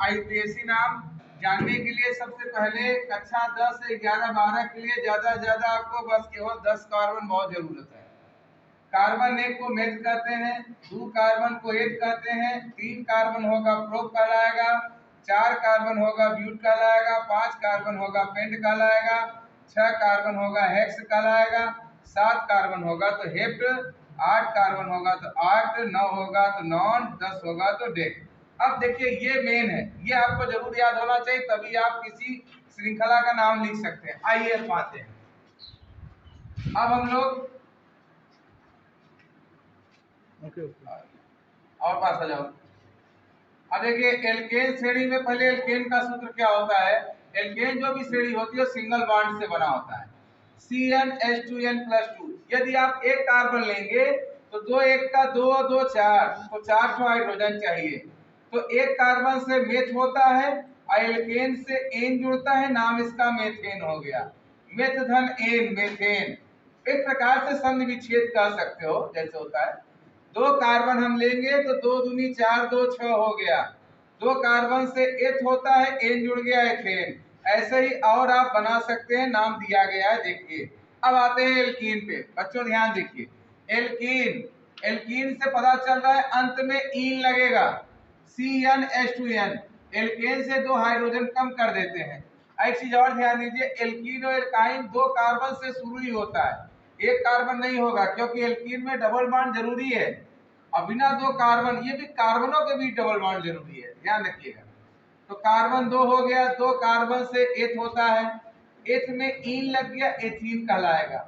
IPAC नाम जानने के लिए सबसे पहले कक्षा 10, 11, 12 के लिए ज्यादा से ज्यादा आपको बस केवल 10 कार्बन बहुत जरूरत है। कार्बन 1 को मेथ कहते हैं, 2 कार्बन को एथ कहते हैं, 3 कार्बन होगा प्रोप कहलाएगा, 4 कार्बन होगा ब्यूट कहलाएगा, 5 कार्बन होगा पेंट कहलाएगा, 6 कार्बन होगा हेक्स कहलाएगा, 7 कार्बन होगा तो हेप्ट, 8 कार्बन होगा तो आर्ट, 9 होगा तो नॉन, 10 होगा तो डेक। अब देखिए ये मेन है, ये आपको जरूर याद होना चाहिए, तभी आप किसी श्रृंखला का नाम लिख सकते हैं। आइए अब आते हैं, अब हम लोग और पास आ जाओ। अब देखिए एल्केन श्रेणी में पहले एल्केन का सूत्र क्या होता है। एल्केन जो भी श्रेणी होती है सिंगल बॉन्ड से बना होता है, CnH2n+2। यदि आप एक कार्बन लेंगे तो 2 1 का 2 2 4, तो 4 हाइड्रोजन चाहिए, तो एक कार्बन से मेथ होता है और एल्केन से एन जुड़ता है, नाम इसका मेथेन हो गया। मेथ धन एन मेथेन, एक प्रकार से संधि विच्छेद कह सकते हो जैसे होता है। 2 कार्बन हम लेंगे तो 2 दूनी 4, 2 6 हो गया। 2 कार्बन से एथ होता है, एन जुड़ गया एथेन। ऐसे ही और आप बना सकते हैं, नाम दिया गया है देखिए। अब आते हैं एल्कीन पे, बच्चों ध्यान देखिए। एल्कीन, एल्कीन से पता चल रहा है अंत में ईन लगेगा, CnH2n। एल्केन से 2 हाइड्रोजन कम कर देते हैं। एक चीज और ध्यान दीजिए, एल्कीन और एल्काइन 2 कार्बन से शुरू ही होता है, एक कार्बन नहीं होगा, क्योंकि एल्कीन में डबल बॉन्ड जरूरी है और बिना 2 कार्बन, ये भी कार्बनों के बीच डबल बॉन्ड जरूरी है, ध्यान रखिएगा। तो कार्बन 2 हो गया, 2 कार्बन से एथ होता है, एथ में ईन लग गया, एथीन कहलाएगा।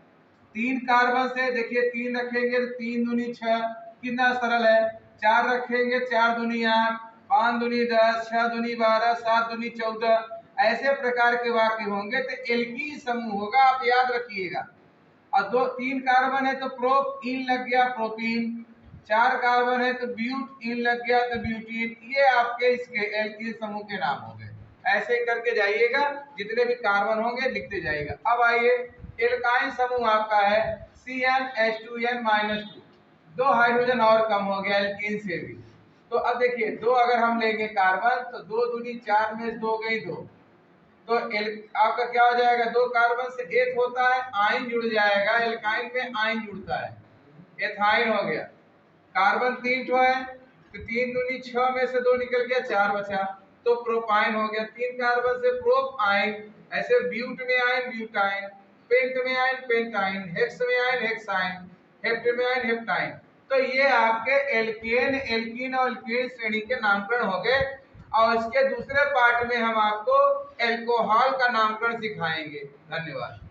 3 कार्बन से देखिए 3 रखेंगे तो 3 दूनी 6, कितना सरल है। 4 रखेंगे, 4 दूनी 8, 5 दूनी 10, 6 दूनी 12, 7 दूनी 14, ऐसे प्रकार के वाक्य होंगे तो एल्कीन समूह होगा, आप याद रखिएगा। और 3 कार्बन है तो प्रोप, इन लग गया प्रोपीन। 4 कार्बन है तो ब्यूट, इन लग गया तो ब्यूटीन। ये आपके इसके एल्कीन समूह के नाम हो गए। ऐसे ही करके जाइएगा, जितने भी कार्बन होंगे लिखते जाइएगा। अब आइए एल्काइन समूह आपका है CnH2n-2, 2 हाइड्रोजन और कम हो गया एल्कीन से भी। तो अब देखिए 2 अगर हम लेंगे कार्बन तो 2 दूनी 4 में 2 गई 2, तो आपका क्या हो जाएगा, 2 कार्बन से एथ होता है, आइन जुड़ जाएगा, एल्काइन में आइन जुड़ता है, एथाइन हो गया। कार्बन 3 ठो है तो 3 दूनी 6 में से 2 निकल गया, 4 बचा, तो प्रोपाइन हो गया। 3 कार्बन से प्रोप आइन, ऐसे ब्यूट में आइन ब्यूटाइन, पेंट में आइन पेंटाइन, हेक्स में आइन हेक्साइन, हेप्ट में आइन हेप्टाइन। तो ये आपके एल्केन, एल्कीन और एल्कीन श्रेणी के नामकरण हो गए। और इसके दूसरे पार्ट में हम आपको एल्कोहल का नामकरण सिखाएंगे। धन्यवाद।